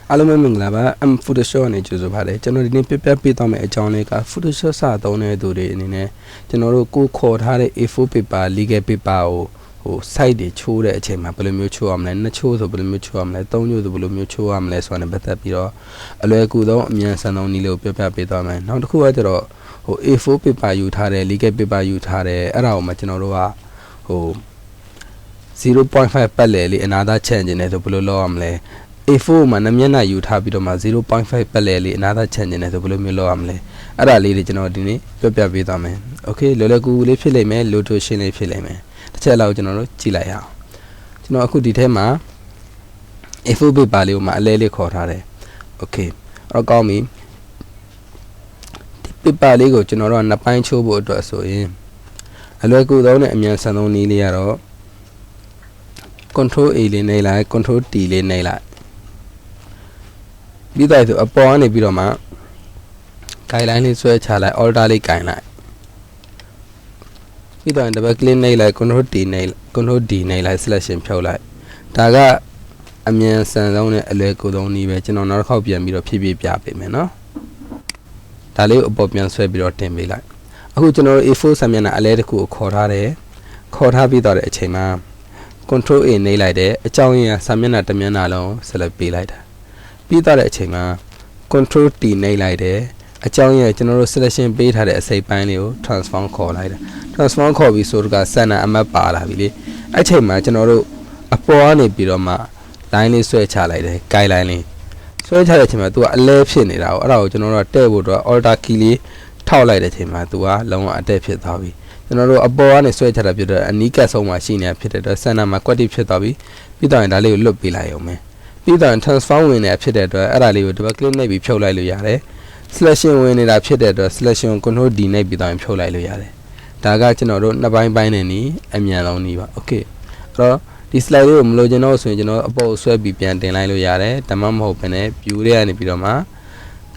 အားလုံးပဲမင်္ဂလာပါ Photoshop နဲ့ကြိုဆိုပါရစေကျွန်တော်ဒီနေ့ပြပြပေးသွားမယ့်အကြောင်းလေးက Photoshop စသုံးတဲ့သူတွေအနေနဲ့ကျွန်တော်တို့ကိုခေါ်ထားတဲ့ A4 paper legal paper ကိုsite တွေချိုးတဲ့အချိန်မှာဘယ်လိုမျိုးချိုးရမလဲနှစ်ချိုးဆိုဘယ်လိုမျိုးချိုးရမလဲသုံးချိုးဆိုဘယ်လိုမျိုးချိုးရမလဲဆိုတာနဲ့ပတ်သက်ပြီးတော့အလွယ်ကူဆုံးအမြန်ဆန်ဆုံးနည်းလေးကိုပြပြပေးသွားမယ်နောက်တစ်ခုကကျတော့A4 paper ယူထားတယ် legal paper ယူထားတယ်အဲ့ဒါကိုမှကျွန်တော်တို့က0.5 ပတ်လည်လေးအနာသားချန်ကျင်နေဆိုဘယ်လိုလုပ်ရမလဲA4 မှာနမျက်နှာယူထားပြီးတော့မှ0.5 ပတ်လည်လေးအနာသားချန်ကျင်နေဆိုဘယ်လိုမျိုးလုပ်ရမလဲအဲ့ဒါလေးတွေကျွန်တော်ဒီနေ့ပြပြပေးသွားမယ်โอเคလောလောကူကူလေးဖြစ်လိမ့်မယ်လိုတိုရှင်းလေးဖြစ်လိမ့်မယ်တစ်ချက်လောက်ကျွန်တော်တို့ကြည့်လိုက်ရအောင်ကျွန်တော်အခုဒီထဲမှာ A4 paper လေးကိုမှအလဲလေးခေါ်ထားတယ်โอเคအဲ့တော့ကောင်းပြီဒီ paper လေးကိုကျွန်တော်တို့ကနှစ်ပိုင်းချိုးဖို့အတွက်ဆိုရင်အလွယ်ကူဆုံးနဲ့အမြန်ဆန်ဆုံးနည်းလေးကတော့ Control A လေးနှိပ်လိုက် Control T လေးနှိပ်လိုက်ပြီးတော့ဆိုအပေါ်ကနေပြီးတော့မှ guideline လေးဆွဲချလိုက် alter လေးကိုင်လိုက်ပြီးတော့ double click နှိပ်လိုက် Control T နှိပ်လိုက် Control D နှိပ်လိုက် selection ဖြုတ်လိုက်ဒါကအမြန်ဆန်ဆုံးနဲ့အလွယ်ကူဆုံးနည်းပဲကျွန်တော်နောက်တစ်ခေါက်ပြန်ပြီးတော့ဖြည်းဖြည်းပြပေးမယ်နော်ဒါလေးကိုအပေါ်ပြန်ဆွဲပြီးတော့တင်ပေးလိုက်အခုကျွန်တော်တို့ A4 စာမျက်နှာအလဲတစ်ခုကိုခေါ်ထားတယ်ခေါ်ထားပြီးတော့တဲ့အချိန်မှာControl A နှိပ်လိုက်တယ်အကြောင်းရင်းကစာမျက်နှာတစ်မျက်နှာလုံး select ပေးလိုက်တာပြီးတော့တဲ့အချိန်မှာ Control T နှိပ်လိုက်တယ်အကြောင်းရင်းကကျွန်တော်တို့ selection ပေးထားတဲ့အစိပ်ပိုင်းလေးကို transform ခေါ်လိုက်တာ transform ခေါ်ပြီးဆိုတော့စံနာအမတ်ပါလာပြီလေအဲ့ချိန်မှာကျွန်တော်တို့အပေါ်ကနေပြီးတော့မှ line လေးဆွဲချလိုက်တယ် guideline လေးဆွဲချတဲ့အချိန်မှာ तू ကအလဲဖြစ်နေတာကိုအဲ့ဒါကိုကျွန်တော်တို့ကတဲ့ဖို့တော့ alter key လေးထောက်လိုက်တဲ့အချိန်မှာ तू ကလုံးဝအတက်ဖြစ်သွားပြီကျွန်တော်တို့အပေါ်ကနေဆွဲချတာဖြစ်တော့အနီးကပ်ဆုံးမှာရှိနေတာဖြစ်တဲ့အတွက်စံနာမှာ quality ဖြစ်သွားပြီပြီးတော့ရင်ဒါလေးကိုလွတ်ပေးလိုက်အောင်မယ်ပြီးတော့ transform ဝင်နေတာဖြစ်တဲ့အတွက်အဲ့ဒါလေးကို double click နှိပ်ပြီးဖြုတ်လိုက်လို့ရတယ် selection ဝင်နေတာဖြစ်တဲ့အတွက် selection control D နှိပ်ပြီးတော့ရင်ဖြုတ်လိုက်လို့ရတယ်ဒါကကျွန်တော်တို့နှစ်ပိုင်းနဲ့နီးအမြန်ဆုံးနီးပါ okay အဲ့တော့ဒီ slide လေးကိုမလိုချင်တော့ဆိုရင်ကျွန်တော်အပေါ်ဆွဲပြီးပြန်တင်လိုက်လို့ရတယ်ဒါမှမဟုတ်ဘဲနဲ့ view တွေကနေပြီးတော့မှ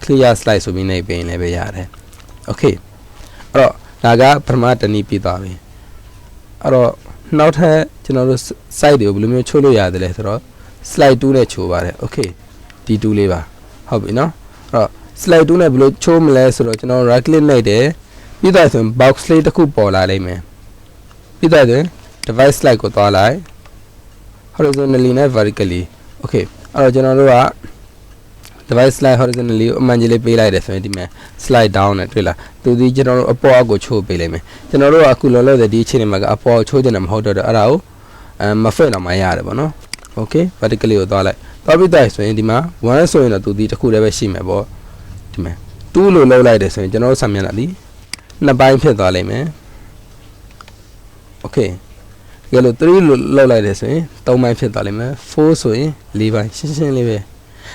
clear slide ဆိုပြီးနှိပ်ပေးရင်လည်းပဲရတယ် okay အဲ့တော့ဒါကပထမတနည်းပြီးသွားပြီအဲ့တော့နောက်ထပ်ကျွန်တော်တို့ site တွေကိုဘယ်လိုမျိုးချိုးလို့ရတယ်လဲဆိုတော့ slide 2နဲ့ချိုးပါတယ် okay ဒီ2လေးပါဟုတ်ပြီနော်အဲ့တော့ slide 2နဲ့ဘယ်လိုချိုးမလဲဆိုတော့ကျွန်တော် right click နှိပ်တယ်ပြီးတော့ဆိုရင် box လေးတစ်ခုပေါ်လာလိမ့်မယ်ပြီးတော့ဆိုရင် device slide ကိုသွားလိုက် horizontally နဲ့ vertically okay အဲ့တော့ကျွန်တော်တို့ကdevice slide horizontally အမှန်ကြီးလေးပေးလိုက်တယ်ဆိုရင်ဒီမှာ slide down နဲ့တွေ့လားသူဒီကျွန်တော်တို့အပေါ်အောက်ကိုချိုးပေးလိုက်မယ်ကျွန်တော်တို့ကအခုလောလောဆယ်ဒီအချိန်မှာကအပေါ်ချိုးချင်တယ်မဟုတ်တော့အဲ့ဒါကိုမဖွင့်တော့မှရတယ်ပေါ့နော် okay vertically ကိုသွားလိုက်သွားပြီးတော့ဆိုရင်ဒီမှာ1ဆိုရင်တော့သူဒီတစ်ခုတည်းပဲရှိမယ်ပေါ့ဒီမှာ2လို့လောက်လိုက်တယ်ဆိုရင်ကျွန်တော်တို့ဆံမျက်နှာဒီနှစ်ပိုင်းဖြစ်သွားလိမ့်မယ် okay ကြည့်လို့3လို့လောက်လိုက်တယ်ဆိုရင်3ပိုင်းဖြစ်သွားလိမ့်မယ်4ဆိုရင်4ပိုင်းရှင်းရှင်းလေးပဲ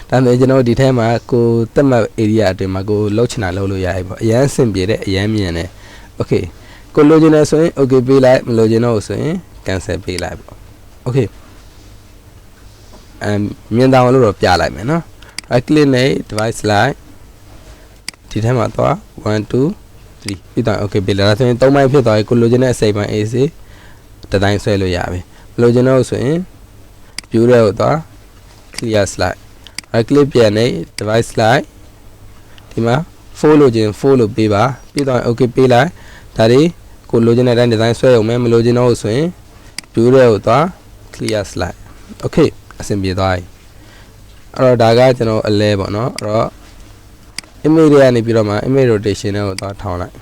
ဒါပေမဲ့ကျွန်တော်ဒီထဲမှာကိုတက်မှတ် area အတွင်းမှာကိုလောက်ချင်တာလောက်လို့ရပြီပေါ့အရန်အဆင်ပြေတဲ့အရန်မြင်တယ် okay ကိုလိုချင်တယ်ဆိုရင် okay ပေးလိုက်မလိုချင်တော့ဆိုရင် cancel ပေးလိုက်ပေါ့ okay မြင်တောင်လို့တော့ပြလိုက်မယ်နော် right click နဲ့ device slide ဒီထဲမှာတော့1 2 3ပြီးတော့ okay ပေးလိုက်ဒါဆိုရင်3ပိုင်းဖြစ်သွားပြီကိုလိုချင်တဲ့အစိပ်ပိုင်း AC တတိုင်းဆွဲလို့ရပြီမလိုချင်တော့ဆိုရင် view တွေကိုတော့ clear slide right click ပြန်နေ device slide ဒီမှာ 4လိုချင်4လို့ပေးပါပြီးတော့ okay ပေးလိုက်ဒါတွေကိုလိုချင်တဲ့အတိုင်း design ဆွဲအောင်မယ်မလိုချင်တော့ဆိုရင် view တွေကိုတော့ clear slide okay အဆင်ပြေသွားပြီအဲ့တော့ဒါကကျွန်တော်အလဲပေါ့နော်အဲ့တော့ image တွေကနေပြီးတော့မှ image rotation တွေကိုတော့ထောင်းလိုက်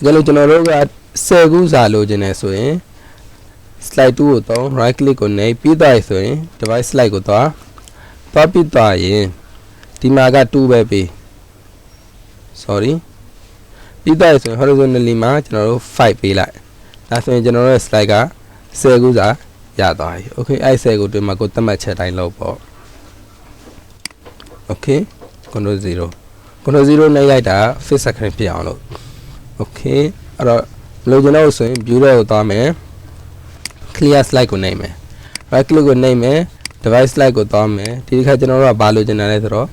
ဒီလိုကျွန်တော်တို့က10ခုစာလိုချင်တယ်ဆိုရင် slide 2ကိုတော့ right click ကိုနှိပ်ပြီးတော့ဆိုရင် device slide ကိုတော့ပြီးတော့ရင်ဒီမှာက2ပဲပေး sorry ပြီးတော့ဆိုရင် horizontally မှာကျွန်တော်တို့5ပေးလိုက်ဒါဆိုရင်ကျွန်တော်တို့ရဲ့ slide က10ခုစာရသွားပြီ okay အဲ့10ခုတွင်မှာကိုသတ်မှတ်ချက်တိုင်းလုပ်ပေါ့ okay control 0 control 0နှိပ်လိုက်တာ fit second ဖြစ်အောင်လို့ okay အဲ့တော့လိုချင်တော့ဆိုရင် view တွေကိုသွားမယ် clear slide ကိုနှိပ်မယ် right click ကိုနှိပ်မယ် device slide ကိုသွားမယ်ဒီတစ်ခါကျွန်တော်တို့ကဘာလိုချင်တာလဲဆိုတော့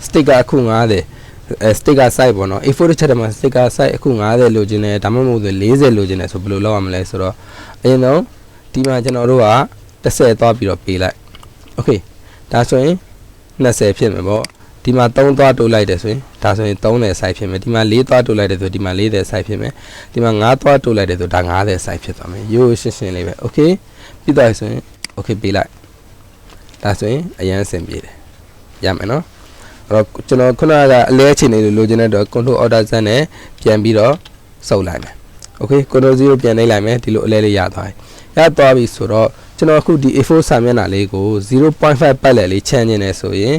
sticker အခု90sticker size ပေါ့နော် A4 တစ်ချက်တည်းမှာ sticker size အခု90လိုချင်တယ်ဒါမှမဟုတ်40လိုချင်တယ်ဆိုဘယ်လိုလုပ်ရမလဲဆိုတော့အရင်ဆုံးဒီမှာကျွန်တော်တို့က10သွားပြီးတော့ပေးလိုက် okay ဒါဆိုရင် 20ဖြစ်မယ်ပေါ့ဒီမှာ3သွားတိုးလိုက်တယ်ဆိုရင်ဒါဆိုရင်30 size ဖြစ်မယ်ဒီမှာ4သွားတိုးလိုက်တယ်ဆိုဒီမှာ40 size ဖြစ်မယ်ဒီမှာ5သွားတိုးလိုက်တယ်ဆိုဒါ50 size ဖြစ်သွားမယ်ရိုးရှင်းရှင်းလေးပဲ okay ပြီးသွားပြီဆိုရင် okay ပေးလိုက်ဒါဆိုရင်အရင်အဆင်ပြေတယ်ရမယ်နော်အဲ့တော့ကျွန်တော်ခုနကအလဲချိန်နေလို့လိုချင်တဲ့တော့ control order z နဲ့ပြန်ပြီးတော့စုပ်လိုက်မယ် okay control 0ပြန်နှိပ်လိုက်မယ်ဒီလိုအလဲလေးရသွားပြီရသွားပြီဆိုတော့ကျွန်တော်အခုဒီ A4 စာမျက်နှာလေးကို 0.5 ပတ်လည်လေးချမ်းနေတယ်ဆိုရင်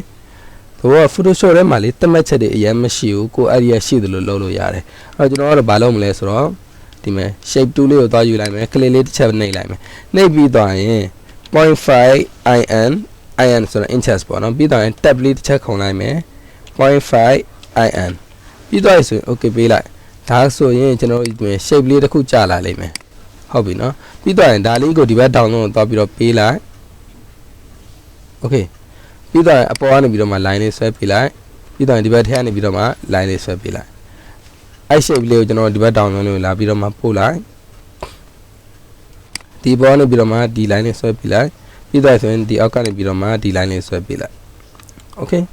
တော့ Photoshop ထဲမှာလေးသတ်မှတ်ချက်တွေအရင်မရှိဘူးကိုအဲ့ဒီရရှိသလိုလုပ်လို့ရတယ်အဲ့တော့ကျွန်တော်ကတော့ဘာလုပ်မလဲဆိုတော့ဒီမှာ shape tool လေးကိုသွားယူလိုက်မယ် click လေးတစ်ချက်နှိပ်လိုက်မယ်နှိပ်ပြီးသွားရင် 0.5 in ဆိုတော့ inches ပေါ့နော်ပြီးတော့ tab လေးတစ်ချက်ခုံလိုက်မယ် 0.5 in ပြီးတော့ဆိုရင် okay ပေးလိုက်ဒါဆိုရင်ကျွန်တော်ဒီ shape လေးတစ်ခုကြာလာလိမ့်မယ်ဟုတ်ပြီနော်ပြီးတော့ဒါလေးကိုဒီဘက် download ကိုသွားပြီးတော့ပေးလိုက် okay ပြီးတော့အပေါ်ကနေပြီးတော့မှ line လေးဆွဲပေးလိုက်ပြီးတော့ဒီဘက်ထဲကနေပြီးတော့မှ line လေးဆွဲပေးလိုက်အဲ့ shape လေးကိုကျွန်တော်ဒီဘက် download လို့လာပြီးတော့မှပို့လိုက်ဒီပေါ်ကနေပြီးတော့မှဒီ line လေးဆွဲပေးလိုက်ပြီးတော့ဆိုရင်ဒီအောက်ကနေပြီးတော့မှဒီ line လေးဆွဲပေးလိုက် okay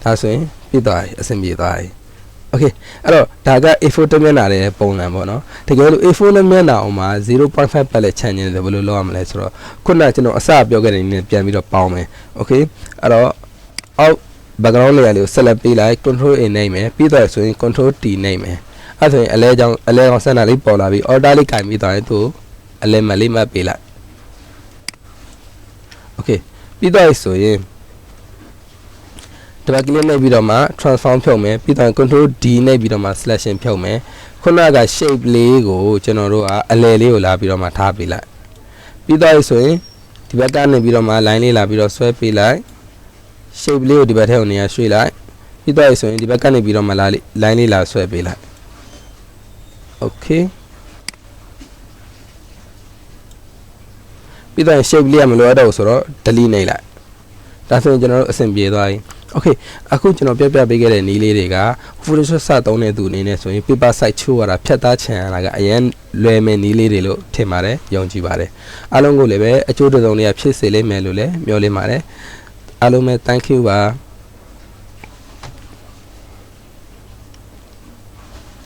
ဒါဆိုရင်ပြီးသွားပြီအဆင်ပြေသွားပြီ okay အဲ့တော့ဒါက A4 တမျက်နှာရဲ့ပုံစံပေါ့နော်တကယ်လို့ A4 နဲ့မျက်နှာအောင်မှာ 0.5 ပတ်လက်ချန်နေတယ်ဘယ်လိုလုပ်ရမလဲဆိုတော့ခုနကကျွန်တော်အစပြောခဲ့တဲ့နည်းပြန်ပြီးတော့ပေါင်းမယ် okay အဲ့တော့အောက် background layer လေးကို select ပေးလိုက် control A နှိပ်မယ်ပြီးတော့ဆိုရင် control T နှိပ်မယ်အဲ့ဆိုရင်အလဲကောင်စက်နာလေးပေါ်လာပြီး order လေးကင်ပြီးသွားရင်သူအလဲမလေးမှတ်ပေးလိုက် okay ပြီးတော့ဆိုရင်တပတ်ကလေးနှိပ်ပြီးတော့မှ transform ဖြုတ်မယ်ပြီးတော့ control D နှိပ်ပြီးတော့မှ selection ဖြုတ်မယ်ခုနက shape လေးကိုကျွန်တော်တို့ကအလဲလေးကိုလာပြီးတော့မှထားပေးလိုက်ပြီးတော့ဆိုရင်ဒီဘက်ကနေပြီးတော့မှ line လေးလာပြီးတော့ဆွဲပေးလိုက် shape လေးကိုဒီဘက်ထဲကိုနေရာရွှေ့လိုက်ပြီးတော့ဆိုရင်ဒီဘက်ကနေပြီးတော့မှ line လေးလာဆွဲပေးလိုက် okay ပြီးတော့ shape လေးကမလိုအပ်တော့ဘူးဆိုတော့ delete နှိပ်လိုက်ဒါဆိုရင်ကျွန်တော်တို့အဆင်ပြေသွားပြီ okay အခုကျွန်တော်ပြပေးခဲ့တဲ့နည်းလေးတွေက Photoshop စသုံးတဲ့သူအနေနဲ့ဆိုရင် paper size ချိုးရတာဖြတ်သားချင်ရတာကအရင်လွယ်မယ်နည်းလေးတွေလို့ထင်ပါတယ်ယုံကြည်ပါတယ်အားလုံးကိုလည်းပဲအကျိုးတစုံလေးဖြစ်စေလိမ့်မယ်လို့လည်းမျှော်လင့်ပါတယ်အားလုံးပဲ thank you ပါ